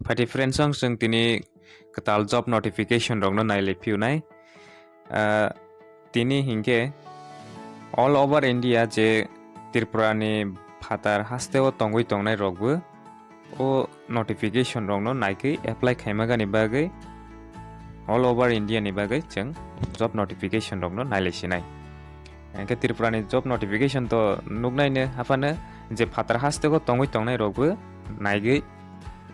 Party friends song sung tini katal job notification rong no naile piu nai tini hingke all over India je Tripura ni phatar hasteo tongoi tongnai rokbo o notification rong no naikei apply khaimaga ni bagai all over India ni bagai jeng job notification rong no naile sinai engke Tripura ni job notification to nugnai ne hafane je phatar hasteo tongoi tongnai rokbo naigei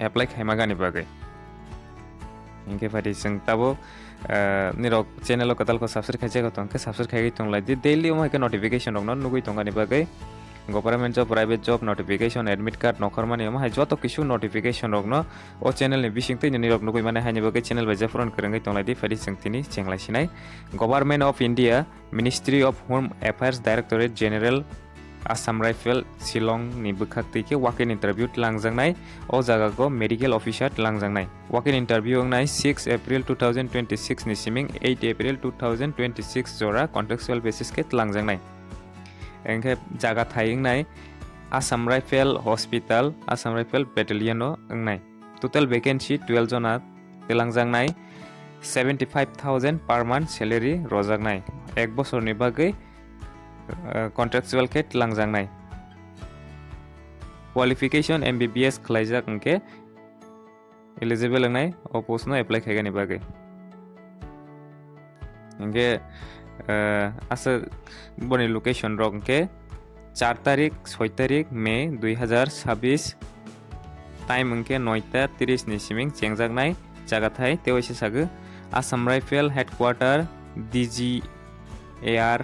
apply khaimaga ni bagai engke pati jeng tabo Nirok channel katal ko subscribe khai jaga tongke subscribe khai tonglai di daily mo ke notification rong no nugui tonga ni bagai government job private job notification admit card nokhormani mo hai joto kisu notification rong no o channel ni bisingtwi Nirok nugui mane hai ni bagai channel by jafron krengai tonglai di pati jeng tini chenglai sinai Government of India Ministry of Home Affairs Directorate General Assam Rifle Shillong ni bukhakti ke walk-in interview langjangnai o jaga ko medical officer langjangnai walk-in interview ngai 6 April 2026 ni siming 8 April 2026 jora contractual basis ke langjangnai engke jaga thaing nai Assam Rifle Hospital Assam Rifle Battalion no ngai total vacancy 12 jona langjangnai 75,000 per month salary rojaknai ek bochor ni bagai contractual ke langjangnai qualification MBBS khlaijak engke eligible ngai o post no apply khaigani bagai engke asa boni location rok engke 4 तारिख 6 तारिख मे 2026 time engke 9:30 ni siming chengjaknai jaga thai teoise sagu Assam Rifle headquarter DGAR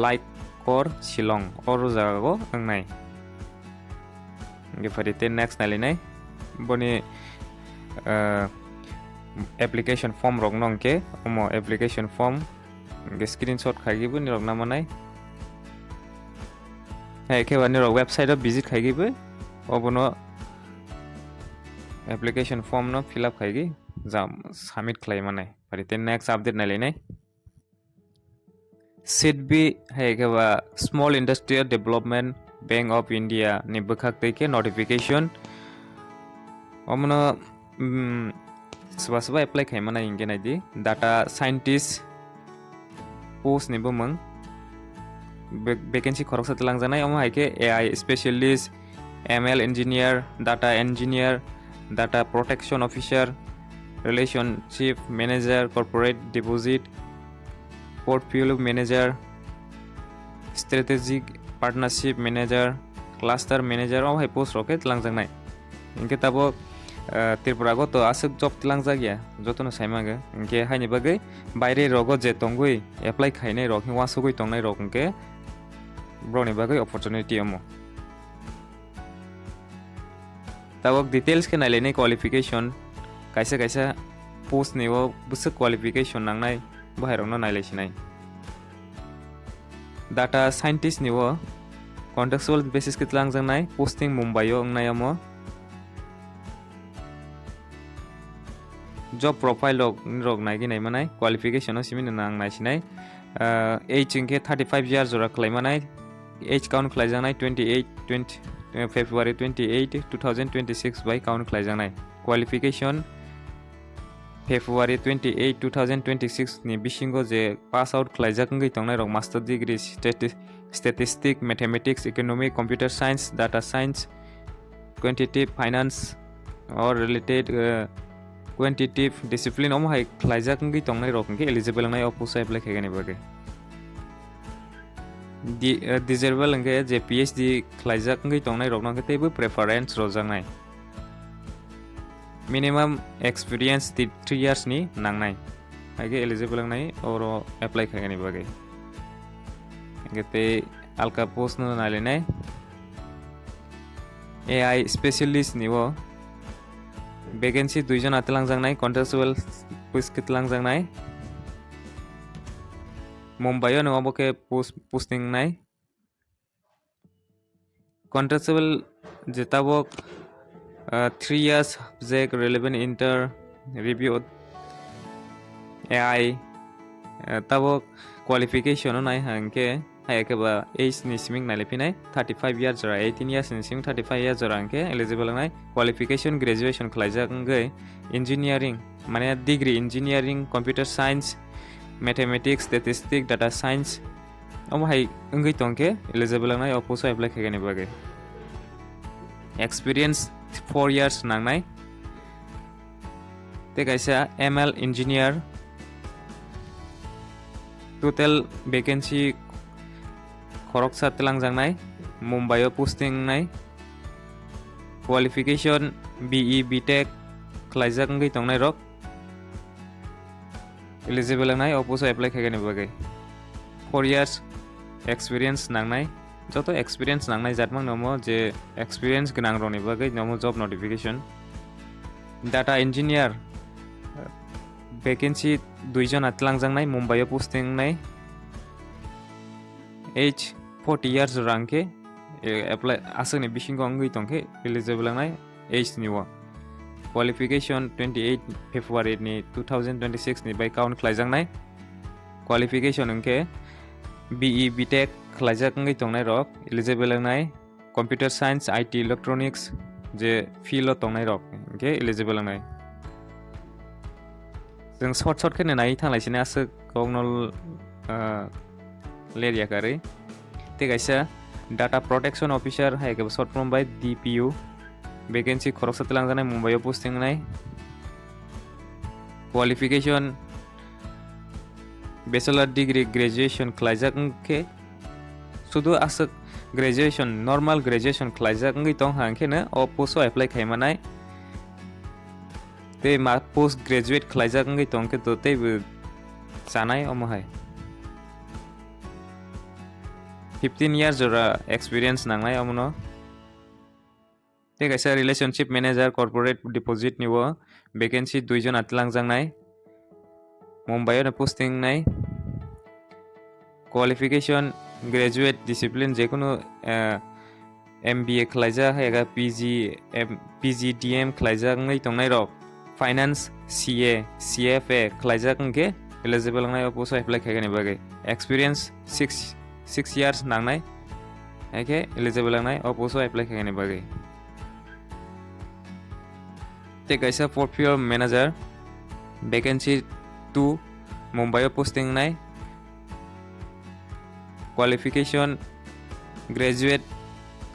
Light Core Shillong or jago angnai nge farite next nalinai boni application form rok nongke omo application form nge screenshot khaigibu nirok namanai hai ke bani rok website visit khaigibu obono application form no fill up khaigi jam submit khlai manai farite next update nalinai SIDB hai ke Small Industrial Development Bank of India ni bukhakte ke notification omno swa apply khaimana inge nai di data scientist post ni bumang vacancy khorok sat langjanai omo hai ke AI specialist ML engineer data engineer data protection officer relationship manager corporate deposit portfolio manager strategic partnership manager cluster manager o hai post rocket langjangnai inke tabo Tripura go to asuk job langjagya jotono saimaga inke haini bagai baire rogo je tongui apply khainai rok ni wasugui tongnai rok inke broni bagai opportunity amo tabo details ke nailene qualification kaisa post ni o busuk qualification nangnai bahairong no nailai sinai data scientist ni o contractual basis ke langjangnai posting Mumbai o ngnai amo job profile rok nai gi nai manai qualification o simin nang nai sinai age inke 35 years ora khlai manai age count khlai janai 28 February 28 2026 by count khlai janai qualification February 28 2026 ni bisingo je pass out khlaijak ngai tongnai rok master degree statistics mathematics economic computer science data science quantitative finance or related quantitative discipline om hai khlaijak ngai tongnai rok ngai eligible ngai opus apply khaigani bagai desirable ngai je PhD khlaijak ngai tongnai rok ngai teibo preference rojangnai minimum experience 3 years ni nangnai haige eligible nai oro apply khaigani bagai gete alka post no nalinai AI specialist ni wo vacancy 2 jon atlangjang contractual post kitlangjang Mumbai no aboke posting nai contractual jetabo 3 years subject relevant inter review AI tabo qualification nai hangke हायाके बा age ni siming nailipinai 35 years jora 18 years ni siming 35 years jora angke eligible ngai qualification graduation khlaijak ngai engineering mane degree engineering computer science mathematics statistics data science omo hai ngai tongke eligible ngai oposo apply khagani bage experience 4 years nangnai te kaisa ML engineer total vacancy khoroksa telangjangnai Mumbai o posting nai qualification BE B.Tech khlaijak ngai tongnai rok eligible nai oposo apply khagani bage 4 years experience nangnai joto experience nangnai jatmang nomo je experience gnang roni bage nomo job notification data engineer vacancy 2 jon atlangjang Mumbai o posting nai age 40 years rangke apply asani bisingo angui tongke eligible nai age niwa qualification 28 February ni 2026 ni by count khlaijang nai qualification angke BE B.Tech khlaijak ngai tongnai rok eligible nai computer science IT electronics je field o tongnai rok angke eligible nai जों short khene nai thanglaisine asuk kognol leria kari te kaisa data protection officer hai ke short form by DPO vacancy khoroksa telangjanai Mumbai o posting nai qualification bachelor degree graduation khlaijak ke sudu asuk graduation normal graduation khlaijak ngai tong hangke na o post apply khaimanai te ma post graduate khlaijak ngai tongke to te chanai omohai 15 years jora experience nangnai amono te kaisa relationship manager corporate deposit niwo vacancy 2 jon atlangjang Mumbai o posting nai qualification graduate discipline jekono MBA khlaijak haiga PGDM khlaijak ngai tongnai rok finance CA CFA khlaijak ngke eligible ngai oposo apply khagani bage experience 6 years nangnai eke eligible ngai oposo apply khagani bage te kaisa portfolio manager vacancy 2 Mumbai o posting nai qualification graduate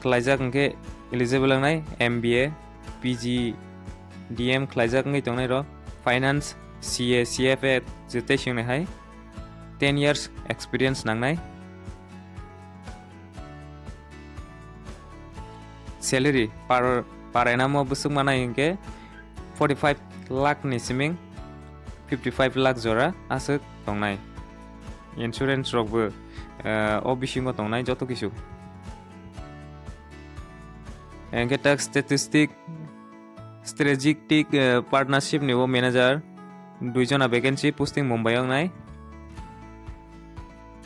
khlaijak ngke eligible ngai MBA PGDM khlaijak ngai tongnai ro finance CA CFA jete singnai hai 10 years experience nangnai salary per annum busuk manai ingke 45 lakh ni siming 55 lakh jora asuk tongnai insurance rokbo o bisingo tongnai joto kisu engke tax strategic partnership ni wo manager 2 jona vacancy posting Mumbai ang nai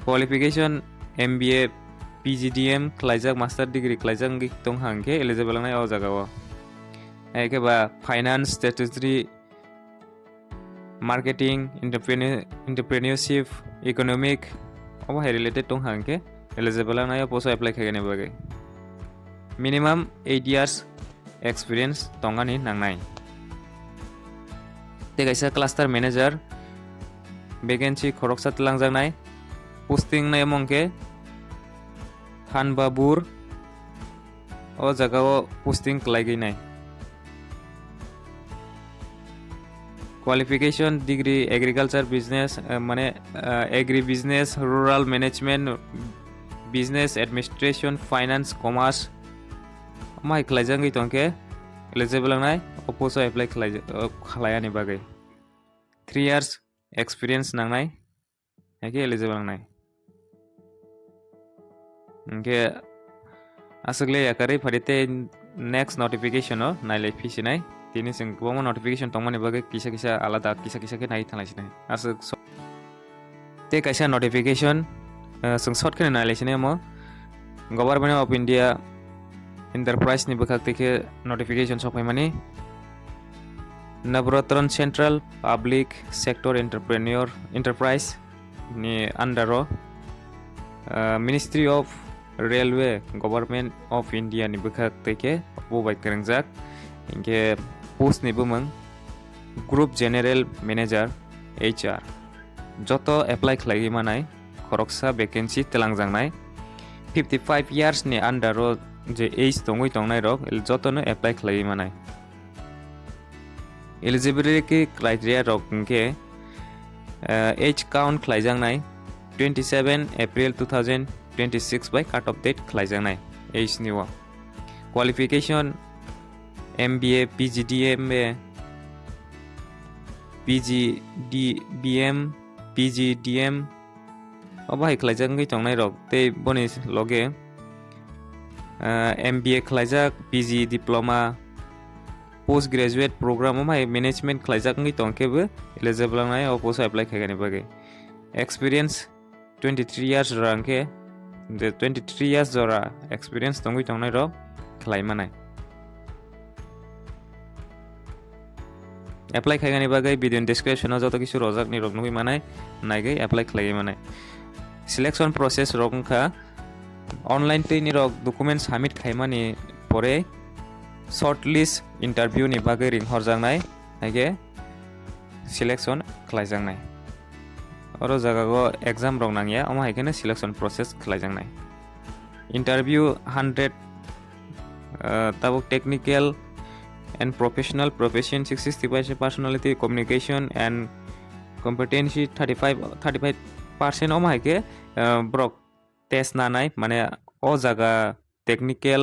qualification MBA PGDM khlaijak master degree khlaijak ngi tong hangke eligible nai o jagao eke ba finance statutory marketing entrepreneurship economic obo hai related tong hangke eligible nai poso apply khagani bage minimum 8 years experience tongani nangnai te kaisa cluster manager vacancy khoroksa telangjangnai posting nai mongke Babur o jagao posting khlaigai nai qualification degree agriculture business mane agri business rural management business administration finance commerce mai khlaijangai tongke eligible nai oposo apply khlayani bagai 3 years experience nangnai eke eligible nai nke asukle yakari farite next notification o nailai fisinai tini sing kwbangma notification tongmani bagai kisa alada kisa ke nai thanglaisinai asuk te kaisa notification sing short khane nailaisinai mo Government of India enterprise ni bukhak teke notification sopaimani Navratran Central Public Sector Enterprise ni under Ministry of Railway Government of India ni bukak teke bobai kerengjak inke post ni bumang Group General Manager HR joto apply khlai manai khoroksa vacancy telangjang 55 years ni under je age tongoi tongnai rok joto no apply khlai manai eligibility criteria rok ke age count khlaijang 27 April 2026 by cut off date khlaijang age ni qualification MBA PGDMA PGDBM PGDM obai khlaijang ngai tongnai rok te boni loge MBA khlaijak PG diploma postgraduate program mai management khlaijak ngai tongkebe eligible nai oposo apply khaigani bage experience 23 years rangke the 23 years jora experience tongui tongnai rok khlai manai apply khaigani bage video description joto kisu rojak ni rok nugui manai naigai apply khlai manai selection process rok kha online te ni rok document submit khaimani pore shortlist interview ni bage ring horjangnai haige selection khlaijangnai oro jaga go exam rok nangya ama haikene selection process khlaijangnai interview 100 tabuk technical and professional proficiency 60% personality communication and competency 35% oma haike brok test nanai mane o jaga technical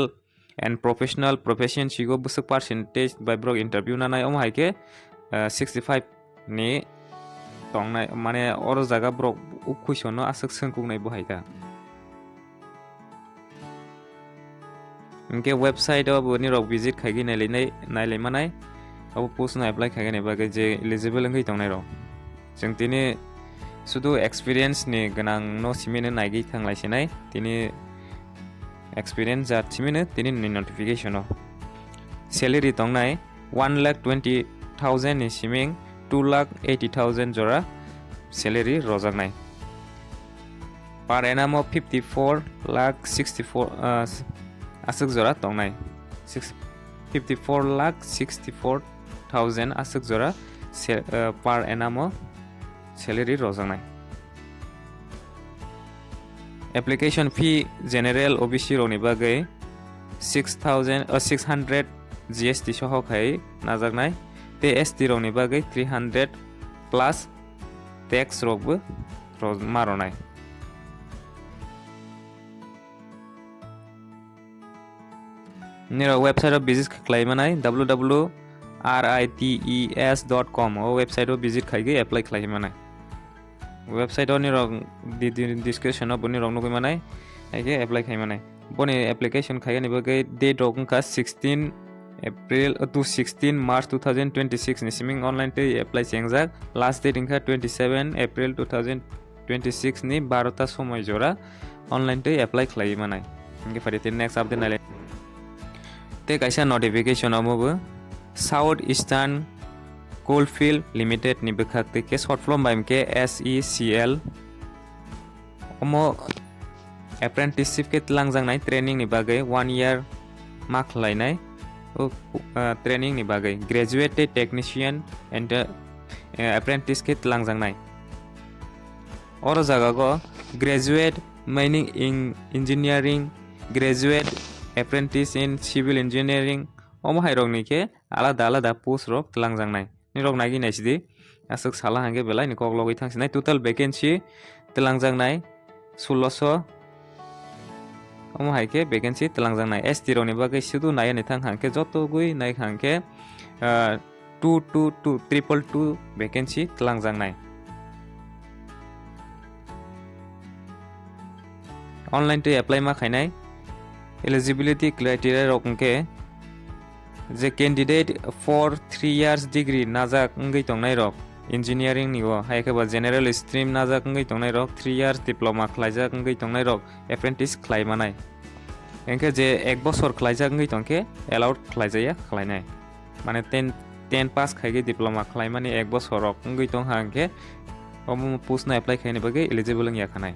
and professional proficiency go busuk percentage by brok interview nanai oma haike 65 ni tongnai mane oro jaga brok question no asuk sengkungnai bo haika inke website obo ni rok visit khaigi nailai manai obo post na apply khaigani bage je eligible ngai tongnai rok jengtini sudu experience ni ganang no simine naigi thanglai sinai tini experience ja simine tini ni notification o salary tongnai 1,20,000 ni siming 2,80,000 jora salary rojaknai per annum 54,64 asuk jora tongnai 54,64,000 asuk jora per annum salary rojaknai application fee general OBC roni bagai 600 GST soho khai najaknai te ST roni bagai 300 plus tax rokbo maronai Nirok website of visit khlaimanai www.rites.com o website of visit khaigi apply khlaimanai website o nirok description of nirok nugui manai haige apply khlaimanai boni application khaigani bagai date rok ka 16 April to 16 March 2026 ni siming online te apply chengjak last date inka 27 April 2026 ni 12 ta somoy jora online te apply khlaimanai inge farite next update nale te kaisa notification amobo South Eastern Coalfield Limited ni bekhak te ke short form baim ke SECL omo apprenticeship ke tlangjang nai training ni bagai 1 year mak lainai training ni bagai graduate technician and apprentice ke tlangjang nai oro jaga go graduate mining engineering graduate apprentice in civil engineering omo hairok ni ke alada post rok tlangjang nai nirok nagi naisidi asuk sala hange belai ni koklogoi thangsinai total vacancy tlangjang nai 1600 omo haike vacancy tlangjang nai ST rok ni bagai sudu nai ani thang hangke joto gui nai hangke 222 vacancy tlangjang nai online to apply ma khainai eligibility criteria rok ke je candidate for 3 years degree najak ngai tongnai rok engineering ni go haike ba general stream najak ngai tongnai rok 3 years diploma khlaijak ngai tongnai rok apprentice khlaimanai enke je 1 bochor khlaijak ngai tongke allowed khlaijaya khlainai mane 10 pass khaige diploma khlaimani 1 bochor rok ngai tong hangke omo post na apply khaini bage eligible ngia khanai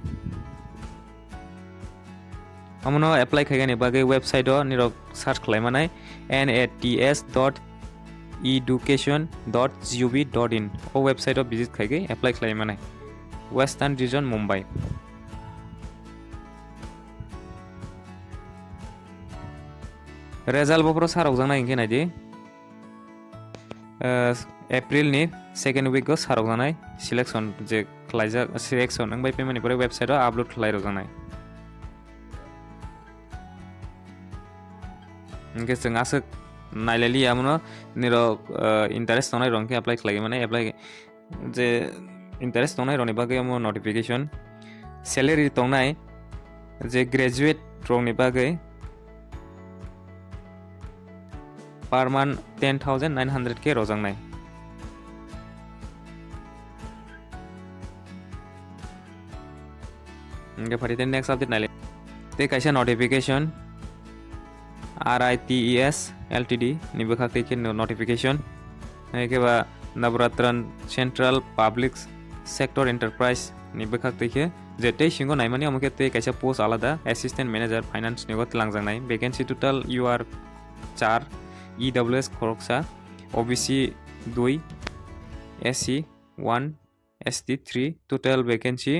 amno apply khaigani bagai website o nirok search khlaimanai nats.education.gov.in o website o visit khaigai apply khlaimanai Western Region Mumbai result bopro sarok jangna ingke naidi April ni second week go sarok janai selection je khlaijak selection angbai pemani pore website o upload khlai rok janai ingke jeng asuk nailaidi amno nirok interest tonai rongke apply khlai mane apply je interest tongnai roni bagai amo notification salary tongnai je graduate rongni bagai per month 10,900k rojangnai ingke pharite next update naile te kaisa notification RITES Ltd ni bokhaktei ke notification ekeba Navratran Central Public Sector Enterprise ni bokhaktei ke je tei singo naimani amke te kaisa post alada assistant manager finance ni got langjangnai vacancy total UR 4 EWS khoroksa OBC 2 SC 1 ST 3 total vacancy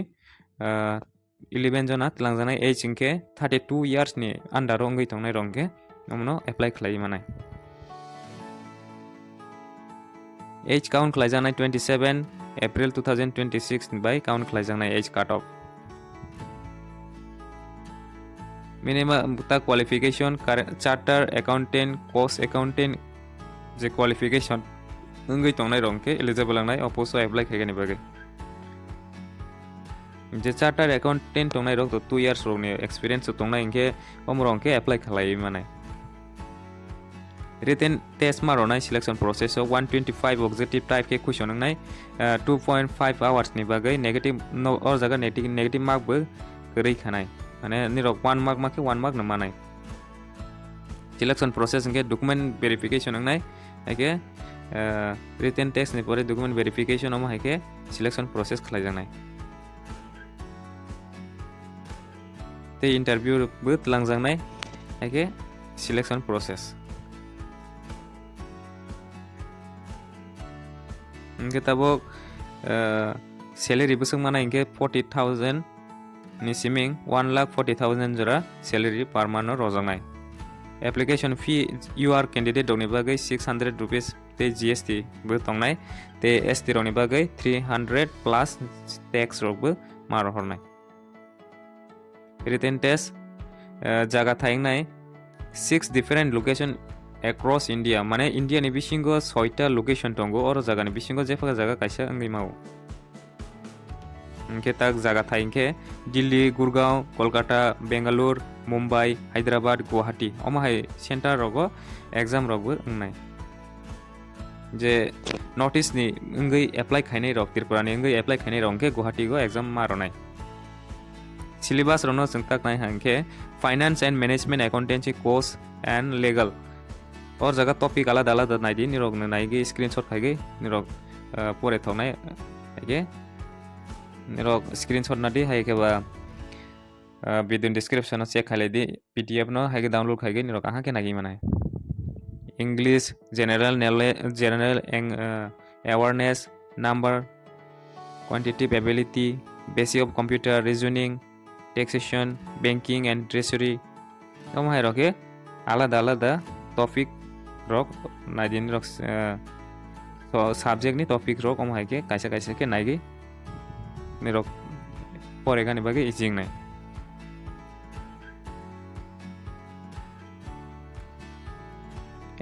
11 jona langjanai age ingke 32 years ni under ongoi tongnai rongke amno apply khlai manai age count khlaijanai 27 April 2026 by count khlaijanai age cut off minimum ta qualification charter accountant course accountant je qualification ngoi tongnai rongke eligible langnai oposo apply khaigani bagai je charter accountant tongnai rok 2 years rokni experience tongnai ingke omrongke apply khlai manai written test maronai selection process o 125 objective type ke question nai 2.5 hours ni bagai negative no or jaga negative mark bo korei khanai mane nirok 1 mark make 1 mark na manai selection process nge document verification nai ake written test ni pore document verification oma hake selection process khlai janai te interview bo tlang jangnai ake selection process ingke tabok salary busung mana ingke 40,000 ni siming 1,40,000 jora salary per month rojangai application fee you are candidate doni bagai 600 rupees te GST bo tongnai te ST roni bagai 300 plus tax rok bo mar hornai written test jaga thaingnai 6 different location across India mane India ni bisingo 6ta location tongo or jaga ni bisingo jefaga jaga kaisa ngai mau ingke tak jaga thainke Delhi Gurgaon Kolkata Bangalore Mumbai Hyderabad Guwahati omahai center rogo exam rogo ngai je notice ni ngai apply khainai rok Tripura ni ngai apply khainai rongke Guwahati go exam maronai syllabus rono jengtak nai hangke finance and management accountancy course and legal और जगह topic आलादा आलादा नाइदि निरक नाइगे screenshot खाइगे निरक परे थनाय हाइगे निरक स्क्रीनशॉट नादि हाइकेबा वीडियो डिस्क्रिप्शन चेक खाइलेदि पीडीएफ न हाइगे डाउनलोड खाइगे निरक आहा के नागि मानाय English general knowledge general awareness number quantitative ability basic of computer reasoning taxation banking and treasury हम हाइ रके आलादा आलादा टॉपिक रक नाइदिन रक सब्जेक्ट नि टॉपिक रक हम हाइके काइसा काइसा के नाइगे निरक परेगानि बागे इजिंग नाइ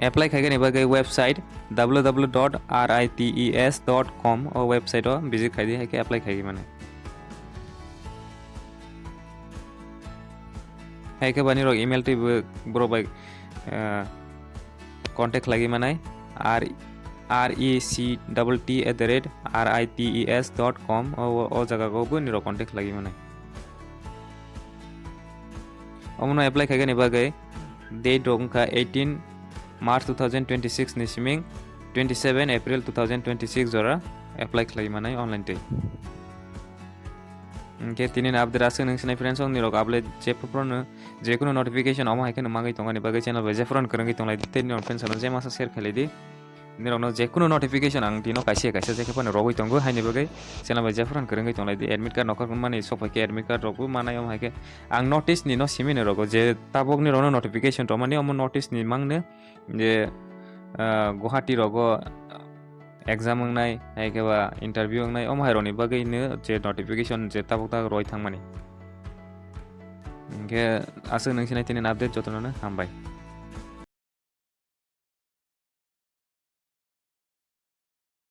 एप्लाई खाइगे नि बागे वेबसाइट www.rites.com और वेबसाइट ओ विजिट खाइदि हाइके एप्लाई खाइगे माने हाइके बानि रक ईमेल टी ब्रो बाय कॉन्टैक्ट लगी मनाई rectt@rites.com और जगह को निरो कॉन्टैक्ट लगी मनाई अमनो अप्लाई खाइगे निबा गए डेट रोंका 18 मार्च 2026 निसिमिंग 27 अप्रैल 2026 जरा अप्लाई खाइगे मनाई ऑनलाइन ते Ke tinin update asing nang friends ong nirok able jeprono je kuno notification amo haike no mangai tongani bagai channel bai jefron korangi tonglai tin non friends no je masa share khalidi nirok no je kuno notification ang tino kaise kaise je kepane rogoi tongo haini bagai channel bai jefron korangi tonglai di admit card nokor mani sopai ke admit card rokbu manai om haike ang notice ni no simine rogo je tabok ni rono notification to mani om notice ni mangne je Guwahati rogo exam ngai haike ba interview ngai om haironi bagai ne je notification je tabok ta roi thangmani ke asing nang sinai tinin update jotona hambai.